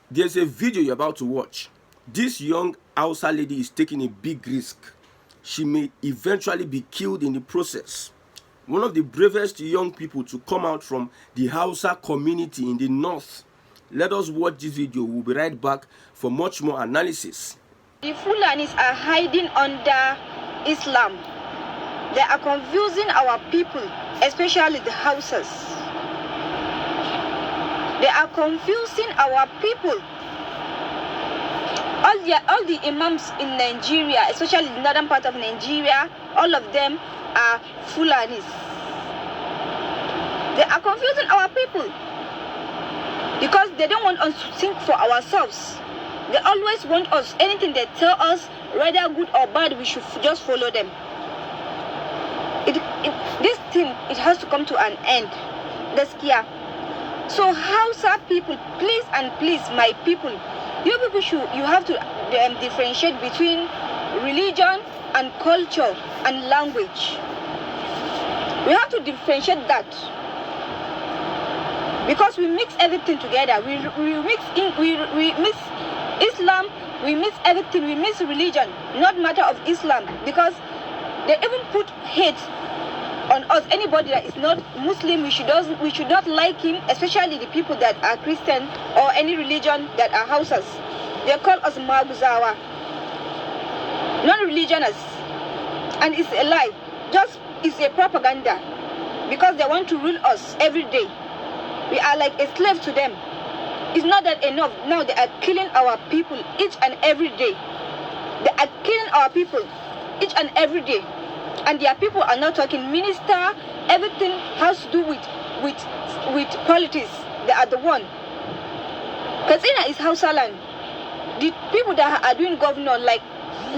There's a video you're about to watch. This young Hausa lady is taking a big risk. She may eventually be killed in the process. One of the bravest young people to come out from the Hausa community in the north. Let us watch this video. We'll be right back for much more analysis. The Fulanis are hiding under Islam. They are confusing our people, especially the Hausas. They are confusing our people. All the imams in Nigeria, especially the northern part of Nigeria, all of them are Fulanis. They are confusing our people because they don't want us to think for ourselves. They always want us, anything they tell us, whether good or bad, we should just follow them. This thing, it has to come to an end. Gaskiya. So Hausa people, please and please, my people, you people you have to differentiate between religion and culture and language. We have to differentiate that because we mix everything together. We mix Islam, we mix everything, we mix religion, not matter of Islam, because they even put hate on us. Anybody that is not Muslim, we should not like him, especially the people that are Christian or any religion that are Hausas. They call us Maguzawa, non-religionists, and it's a lie. It's a propaganda because they want to rule us every day. We are like a slave to them. It's not that enough. Now they are killing our people each and every day. They are killing our people each and every day. And their people are not talking. Minister, everything has to do with politics. They are the one. Katsina is Hausa land. The people that are doing governor, like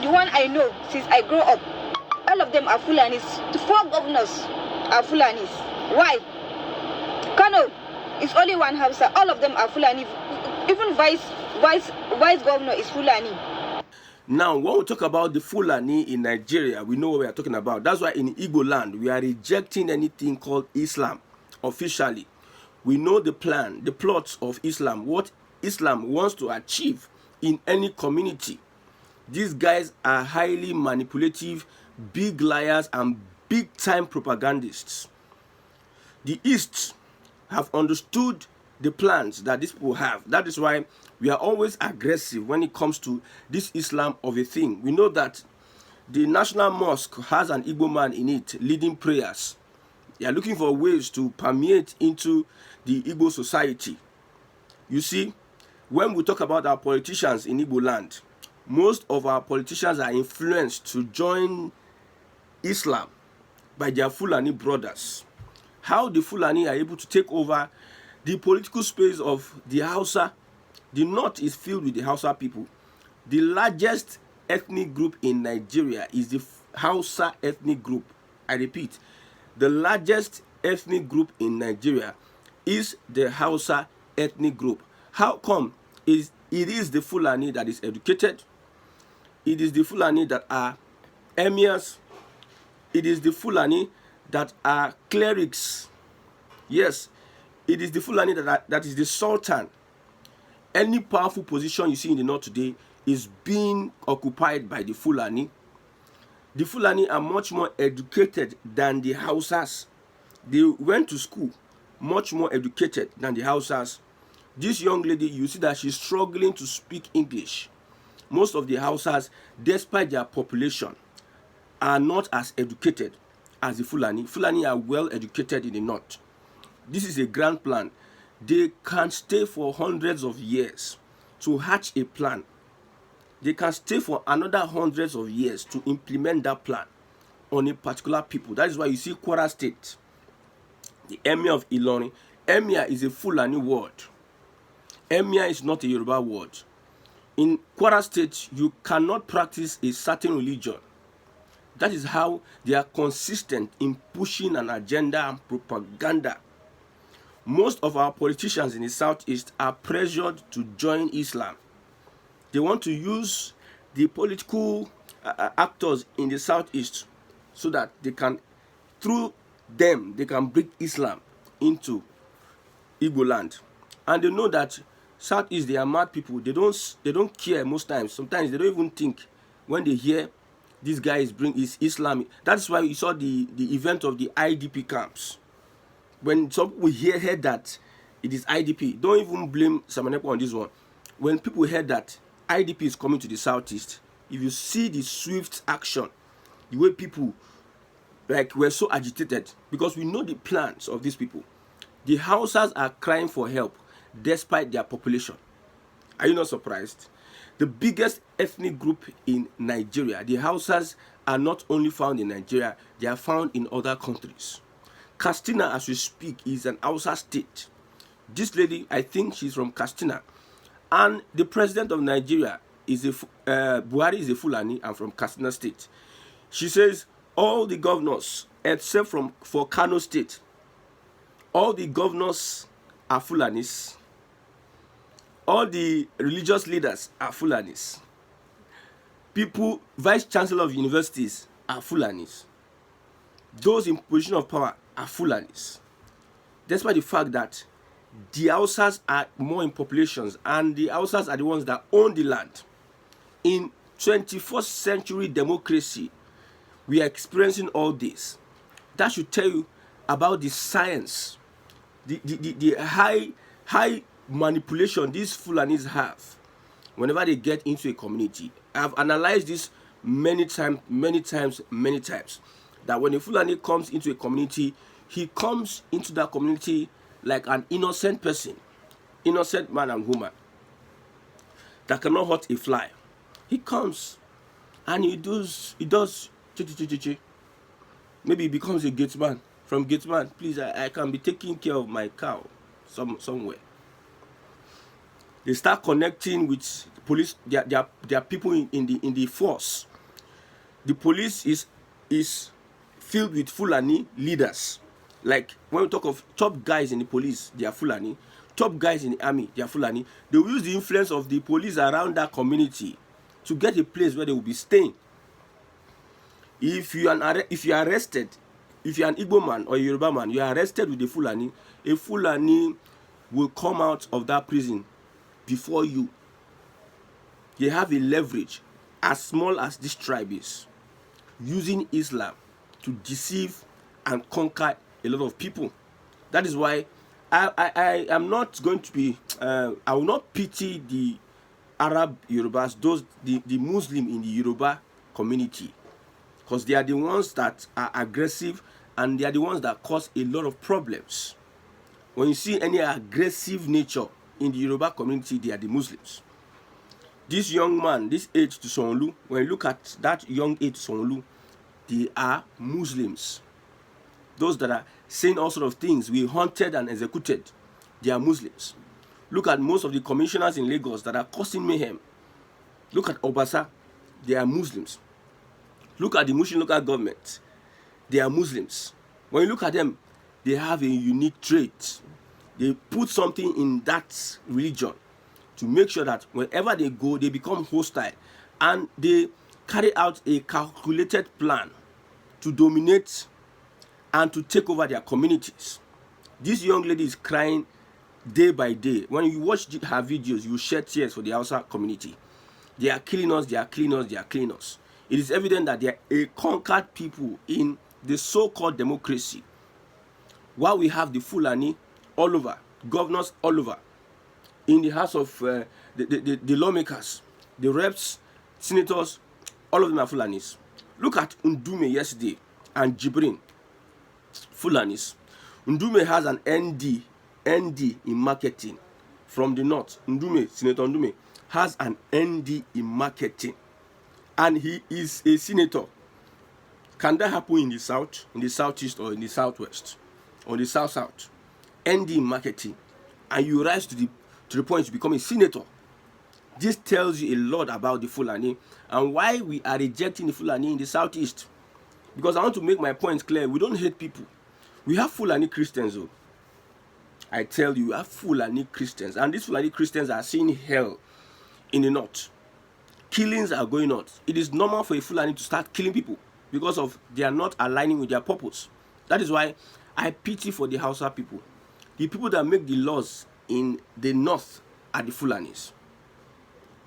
the one I know since I grew up, all of them are Fulanis. The 4 governors are Fulanis. Why? Kano is only one Hausa. All of them are Fulani. Even vice governor is Fulani. Now, when we talk about the Fulani in Nigeria, we know what we are talking about. That's why in Igbo land, we are rejecting anything called Islam officially. We know the plan, the plots of Islam, what Islam wants to achieve in any community. These guys are highly manipulative, big liars, and big-time propagandists. The East have understood the plans that these people have. That is why we are always aggressive when it comes to this Islam of a thing. We know that the National Mosque has an Igbo man in it leading prayers. They are looking for ways to permeate into the Igbo society. You see, when we talk about our politicians in Igbo land, most of our politicians are influenced to join Islam by their Fulani brothers. How the Fulani are able to take over the political space of the Hausa. The north is filled with the Hausa people. The largest ethnic group in Nigeria is the Hausa ethnic group. I repeat, the largest ethnic group in Nigeria is the Hausa ethnic group. How come? It is the Fulani that is educated. It is the Fulani that are emirs. It is the Fulani that are clerics. Yes, it is the Fulani that is the Sultan. Any powerful position you see in the north today is being occupied by the Fulani. The Fulani are much more educated than the Hausas. They went to school, much more educated than the Hausas. This young lady, you see that she's struggling to speak English. Most of the Hausas, despite their population, are not as educated as the Fulani. Fulani are well educated in the north. This is a grand plan. They can stay for hundreds of years to hatch a plan. They can stay for another hundreds of years to implement that plan on a particular people. That is why you see Kwara State, the Emir of Ilorin. Emir is a Fulani word. Emir is not a Yoruba word. In Kwara State, you cannot practice a certain religion. That is how they are consistent in pushing an agenda and propaganda. Most of our politicians in the southeast are pressured to join Islam. They want to use the political actors in the southeast so that they can, through them, they can bring Islam into Igbo land. And they know that Southeast, they are mad people. They don't care most times. Sometimes they don't even think when they hear this guy is Islam. That's why you saw the event of the IDP camps. When some people heard that it is IDP, don't even blame Samanepo on this one. When people heard that IDP is coming to the Southeast, if you see the swift action, the way people like were so agitated, because we know the plans of these people. The Hausas are crying for help despite their population. Are you not surprised? The biggest ethnic group in Nigeria, the Hausas, are not only found in Nigeria, they are found in other countries. Katsina, as we speak, is an Hausa state. This lady, I think she's from Katsina. And the president of Nigeria is Buhari is a Fulani and from Katsina state. She says all the governors, except for Kano state, all the governors are Fulanis. All the religious leaders are Fulanis. People, vice chancellor of universities are Fulanis. Those in position of power are Fulanis. Despite the fact that the Hausas are more in populations and the Hausas are the ones that own the land. In 21st century democracy, we are experiencing all this. That should tell you about the science, the high manipulation these Fulanis have whenever they get into a community. I've analyzed this many times, that when a Fulani comes into a community, he comes into that community like an innocent person, innocent man and woman that cannot hurt a fly. He comes and he does maybe he becomes a gate man. From gate man, please, I can be taking care of my cow somewhere. They start connecting with police. There are people in the force. The police is filled with Fulani leaders. Like when we talk of top guys in the police, they are Fulani. Top guys in the army, they are Fulani. They will use the influence of the police around that community to get a place where they will be staying. If you are arrested, if you are an Igbo man or a Yoruba man, you are arrested with a Fulani will come out of that prison before you. They have a leverage as small as this tribe is, using Islam to deceive and conquer a lot of people. That is why I am not going to be I will not pity the Arab Yorubas, the Muslim in the Yoruba community, because they are the ones that are aggressive and they are the ones that cause a lot of problems. When you see any aggressive nature in the Yoruba community, they are the Muslims. This young man, this age to Sonlu, when you look at that young age to Sonlu, they are Muslims. Those that are saying all sorts of things, we hunted and executed, they are Muslims. Look at most of the commissioners in Lagos that are causing mayhem. Look at Obasa, they are Muslims. Look at the Muslim local government, they are Muslims. When you look at them, they have a unique trait. They put something in that religion to make sure that wherever they go, they become hostile. And they carry out a calculated plan to dominate and to take over their communities. This young lady is crying day by day. When you watch her videos, you shed tears for the Hausa community. They are killing us, they are killing us, they are killing us. It is evident that they are a conquered people in the so-called democracy. While we have the Fulani all over, governors all over, in the house of the lawmakers, the reps, senators, all of them are Fulanis. Look at Ndume yesterday and Jibrin, Fulanis. Ndume has an ND in marketing from the north. Senator Ndume has an ND in marketing, and he is a senator. Can that happen in the south, in the southeast, or in the southwest, or the south? ND in marketing, and you rise to the point to become a senator. This tells you a lot about the Fulani and why we are rejecting the Fulani in the southeast. Because I want to make my point clear. We don't hate people. We have Fulani Christians, though. I tell you, we have Fulani Christians, and these Fulani Christians are seeing hell in the north. Killings are going on. It is normal for a Fulani to start killing people because of they are not aligning with their purpose. That is why I pity for the Hausa people. The people that make the laws in the north are the Fulanis.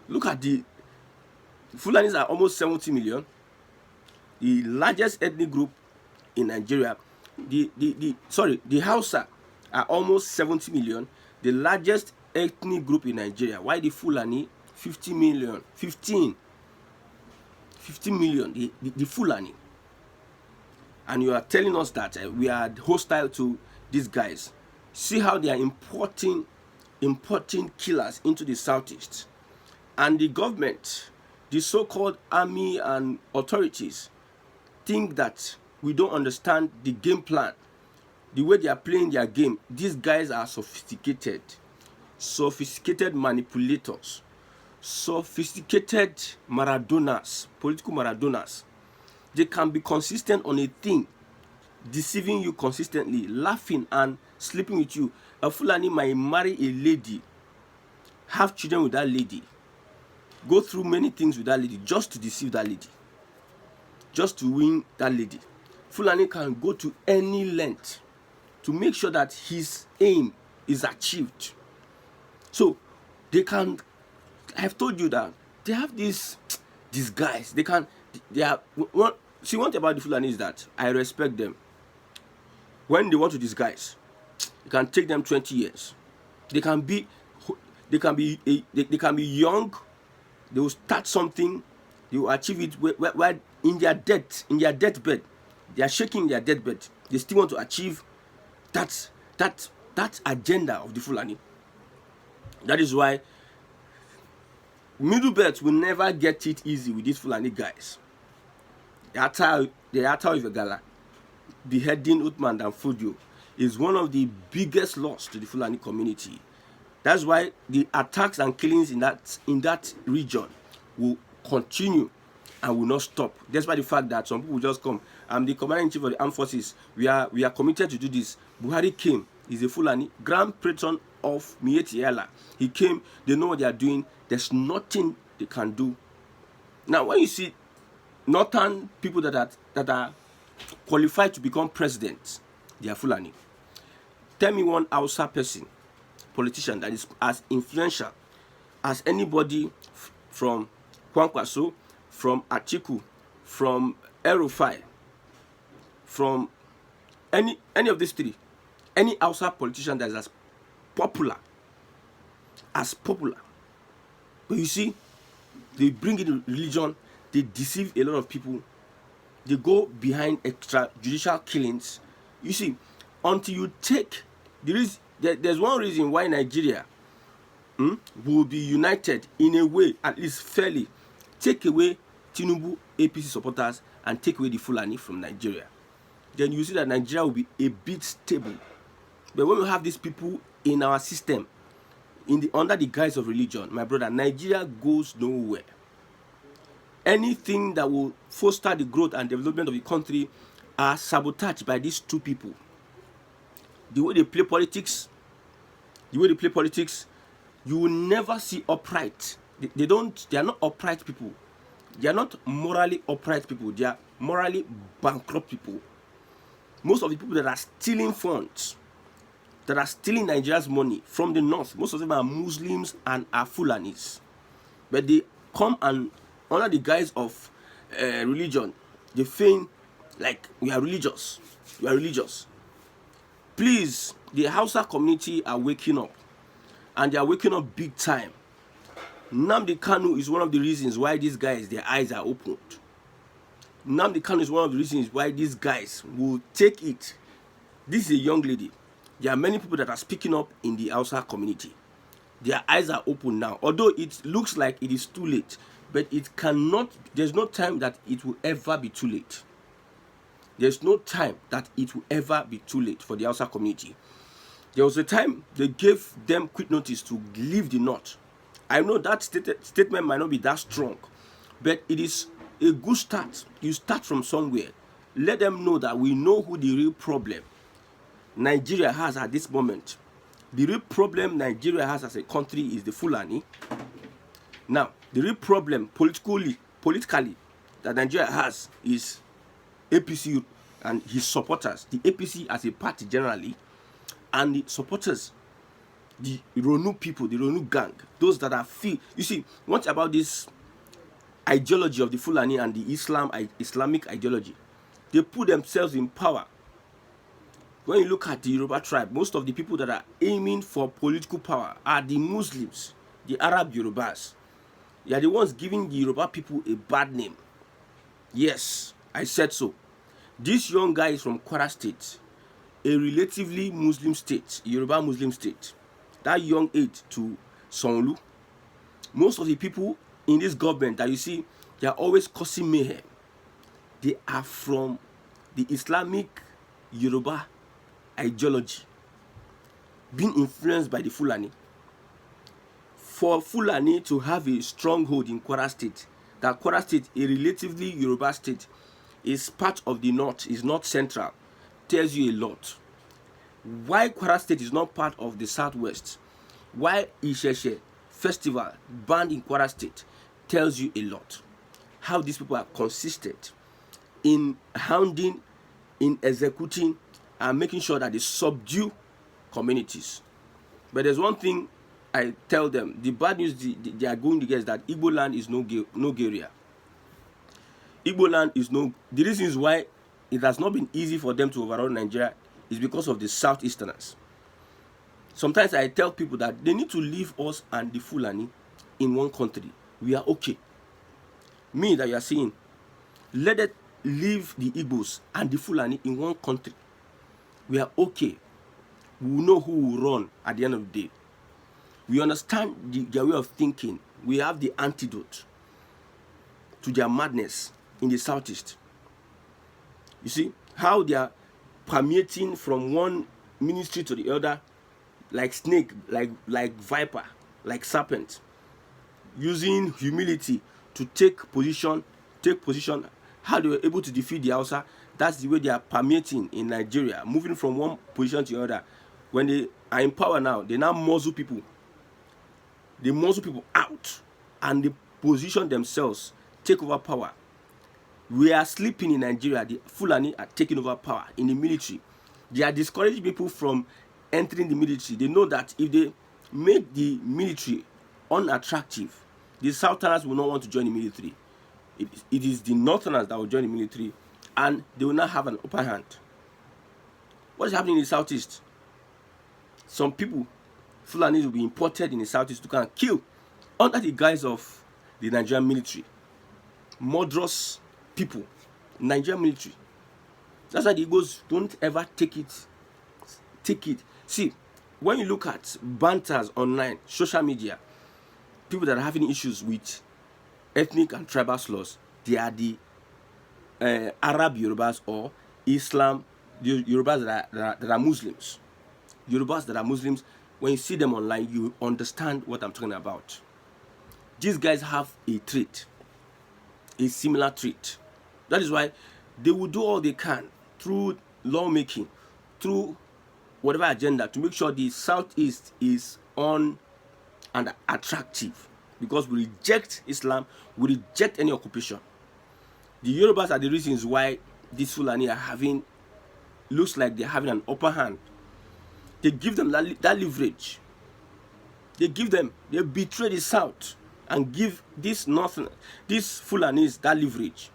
Look at the Fulanis are almost 70 million, the largest ethnic group in Nigeria. The Hausa are almost 70 million, the largest ethnic group in Nigeria. Why the Fulani 50 million, 15 million, the Fulani. And you are telling us that we are hostile to these guys. See how they are importing killers into the southeast. And the government, the so-called army and authorities, think that we don't understand the game plan, the way they are playing their game. These guys are sophisticated manipulators, sophisticated Maradonas, political Maradonas. They can be consistent on a thing, deceiving you consistently, laughing and sleeping with you. A Fulani might marry a lady, have children with that lady, go through many things with that lady just to deceive that lady, just to win that lady. Fulani can go to any length to make sure that his aim is achieved. So they can, I've told you that they have these guys. They are one. See, one thing about the Fulani is that I respect them. When they want to disguise, it can take them 20 years. They can be young. They will start something. They will achieve it while in their deathbed, they are shaking their deathbed. They still want to achieve that agenda of the Fulani. That is why middle belt will never get it easy with these Fulani guys. The Ata of Gala, beheading Uthman and Fudio, is one of the biggest loss to the Fulani community. That's why the attacks and killings in that region will continue and will not stop. Despite the fact that some people just come. I'm the commander-in-chief of the armed forces. We are committed to do this. Buhari came. He's a Fulani, grand patron of Mieti Ela. He came. They know what they are doing. There's nothing they can do. Now, when you see northern people that are qualified to become presidents, they are Fulani. Tell me one Hausa person, politician, that is as influential as anybody from Kwankwaso, from Atiku, from Erufai, from any of these three, any Hausa politician that is as popular. But you see, they bring in religion, they deceive a lot of people, they go behind extrajudicial killings. You see, until you take, there's one reason why Nigeria will be united in a way, at least fairly. Take away Tinubu APC supporters and take away the Fulani from Nigeria. Then you see that Nigeria will be a bit stable. But when we have these people in our system, under the guise of religion, my brother, Nigeria goes nowhere. Anything that will foster the growth and development of the country are sabotaged by these two people. The way they play politics, you will never see upright. They are not upright people. They are not morally upright people. They are morally bankrupt people. Most of the people that are stealing funds, that are stealing Nigeria's money from the north, most of them are Muslims and are Fulanis. But they come and under the guise of religion, they feign like we are religious. Please, the Hausa community are waking up, and they are waking up big time. Nnamdi Kanu is one of the reasons why these guys, their eyes are opened. Nnamdi Kanu is one of the reasons why these guys will take it. This is a young lady. There are many people that are speaking up in the Hausa community. Their eyes are open now. Although it looks like it is too late, but it cannot, there's no time that it will ever be too late. There's no time that it will ever be too late for the Hausa community. There was a time they gave them quick notice to leave the north. I know that statement might not be that strong, but it is a good start. You start from somewhere. Let them know that we know who the real problem Nigeria has at this moment. The real problem Nigeria has as a country is the Fulani. Now, the real problem politically that Nigeria has is APC and his supporters. The APC as a party generally, and the supporters, the Ronu people, the Ronu gang, those that are feel. You see, what about this ideology of the Fulani and the Islamic ideology? They put themselves in power. When you look at the Yoruba tribe, most of the people that are aiming for political power are the Muslims, the Arab Yorubas. They are the ones giving the Yoruba people a bad name. Yes, I said so. This young guy is from Kwara State, a relatively Muslim state, Yoruba Muslim state. That young age to Sonlu. Most of the people in this government that you see, they are always causing mayhem. They are from the Islamic Yoruba ideology, being influenced by the Fulani. For Fulani to have a stronghold in Kwara State, that Kwara State, a relatively Yoruba state, is part of the north, is not central, tells you a lot. Why Kwara State is not part of the southwest, why Isheshe festival banned in Kwara State, tells you a lot. How these people are consistent in hounding, in executing, and making sure that they subdue communities. But there's one thing I tell them: the bad news they are going to get is that Igbo land is no area. Igbo land is no. The reason is why it has not been easy for them to overrun Nigeria is because of the southeasterners. Sometimes I tell people that they need to leave us and the Fulani in one country. We are okay. Me that you are seeing, let it leave the Igbos and the Fulani in one country. We are okay. We will know who will run at the end of the day. We understand their way of thinking. We have the antidote to their madness in the southeast. You see how they are permeating from one ministry to the other, like snake, like viper, like serpent, using humility to take position. How they were able to defeat the Hausa. That's the way they are permeating in Nigeria, moving from one position to the other. When they are in power now, they now muzzle people. They muzzle people out, and they position themselves, take over power. We are sleeping in Nigeria. The Fulani are taking over power in the military. They are discouraging people from entering the military. They know that if they make the military unattractive, the Southerners will not want to join the military. It is the Northerners that will join the military, and they will not have an upper hand. What is happening in the Southeast? Some people, Fulani, will be imported in the Southeast to come and kill under the guise of the Nigerian military. Murderous people, Nigerian military. That's why the Igbos don't ever take it. See, when you look at banters online, social media, people that are having issues with ethnic and tribal slurs, they are the Arab Yorubas or Islam, the Yorubas that are Muslims. Yorubas that are Muslims, when you see them online, you understand what I'm talking about. These guys have a trait, a similar trait. That is why they will do all they can through lawmaking, through whatever agenda, to make sure the Southeast is on and attractive. Because we reject Islam, we reject any occupation. The Yorubas are the reasons why these Fulani are having, looks like they're having an upper hand. They give them that leverage. They betray the South and give these Fulanis that leverage.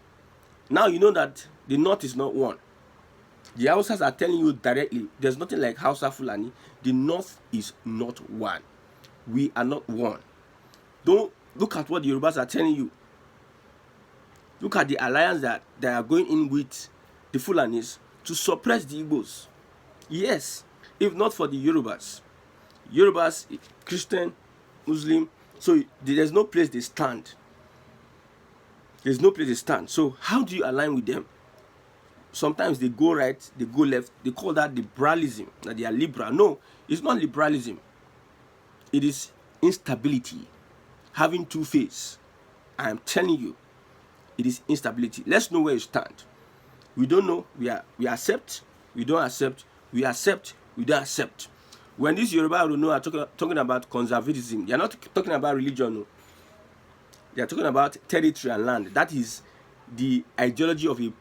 Now you know that the North is not one. The Hausas are telling you directly, there's nothing like Hausa Fulani. The North is not one. We are not one. Don't look at what the Yorubas are telling you. Look at the alliance that they are going in with the Fulanis to suppress the Igbos. Yes, if not for the Yorubas, Christian, Muslim, so there's no place they stand. There's no place they stand. So how do you align with them? Sometimes they go right, they go left. They call that liberalism, that they are liberal. No, it's not liberalism. It is instability, having two faces. I am telling you, it is instability. Let's know where you stand. We don't know. We accept. We don't accept. We accept. We don't accept. When these Yoruba are talking about conservatism, they are not talking about religion. No. They are talking about territory and land. That is the ideology of a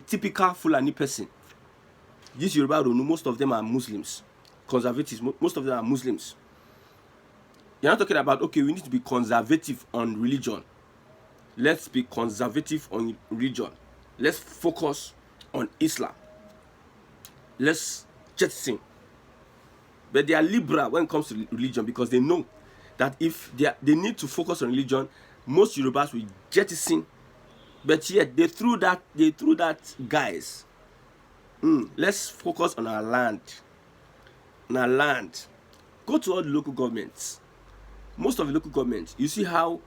typical Fulani person. These Yoruba, most of them are Muslims. conservatives. Most of them are Muslims. You're not talking about, okay, we need to be conservative on religion. Let's be conservative on religion. Let's focus on Islam. Let's jettison. But they are liberal when it comes to religion, because they know that if they need to focus on religion, most Yorubas will jettison. But yet they threw that guys. Let's focus on our land. On our land. Go to all the local governments. Most of the local governments, you see how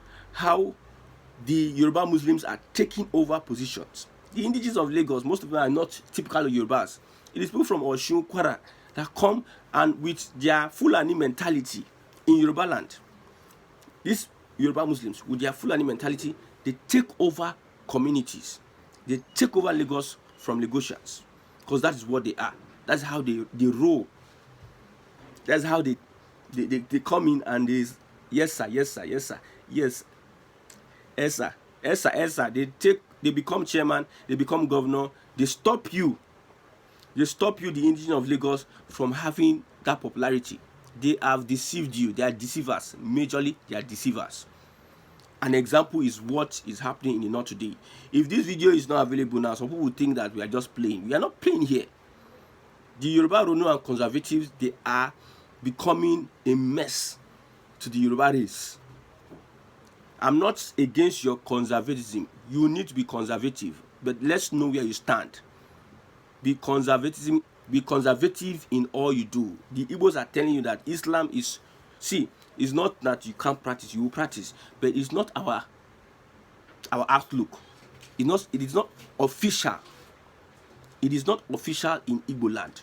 the Yoruba Muslims are taking over positions. The indigenous of Lagos, most of them are not typical Yorubas. It is people from Osun, Kwara that come and with their Fulani mentality in Yoruba land. These Yoruba Muslims, with their Fulani mentality, they take over communities. They take over Lagos from Lagosians, because that is what they are. That's how they roll. That's how they come in and they, yes sir, yes sir, yes sir, yes, yes sir, yes sir, yes sir. They become chairman, they become governor. They stop you, the indigenous of Lagos, from having that popularity. They have deceived you. They are deceivers. Majorly, they are deceivers. An example is what is happening in the north today. If this video is not available now, some people will think that we are just playing. We are not playing here. The Yoruba Rono and conservatives, they are becoming a mess to the Yoruba race. I'm not against your conservatism. You need to be conservative, but let's know where you stand. Be conservative in all you do. The Igbos are telling you that Islam is, it's not that you can't practice, you will practice, but it's not our outlook. It is not official. It is not official in Igbo land.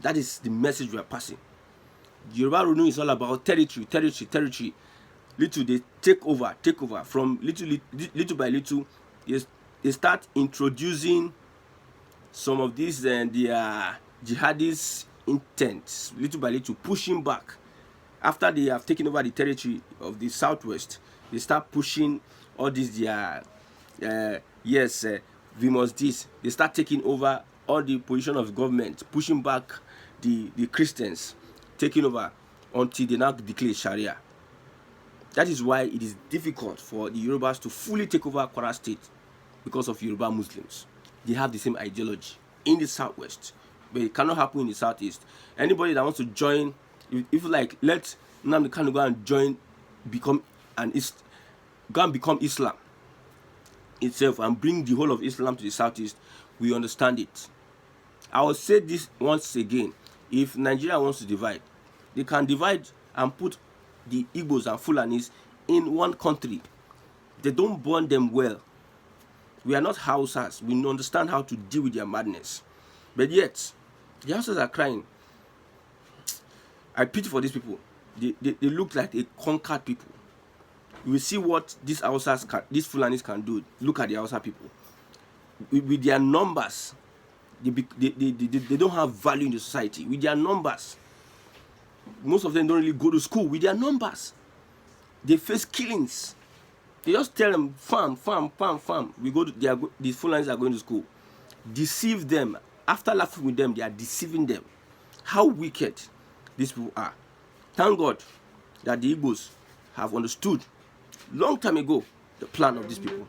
That is the message we are passing. Yoruba Runu is all about territory. Little they take over from little by little. They start introducing some of these and their jihadist intents, little by little, pushing back. After they have taken over the territory of the southwest, they start pushing all these we must this. They start taking over all the position of government, pushing back the Christians, taking over until they now declare Sharia. That is why it is difficult for the Yorubas to fully take over Kwara State, because of Yoruba Muslims. They have the same ideology in the southwest, but it cannot happen in the southeast. Anybody that wants to join, if like, let Nnamdi Kanu go and become Islam itself and bring the whole of Islam to the southeast, we understand it. I will say this once again: if Nigeria wants to divide, they can divide and put the Igbos and Fulanis in one country. They don't bond them well. We are not Hausas. We understand how to deal with their madness. But yet, the Hausas are crying. I pity for these people. They look like a conquered people. You will see what these Fulanis can do. Look at the Hausa people. With their numbers, they don't have value in the society. With their numbers, most of them don't really go to school. With their numbers, they face killings. They just tell them, farm. These Fulanis are going to school. Deceive them. After laughing with them, they are deceiving them. How wicked these people are. Thank God that the Igbos have understood long time ago the plan of these people.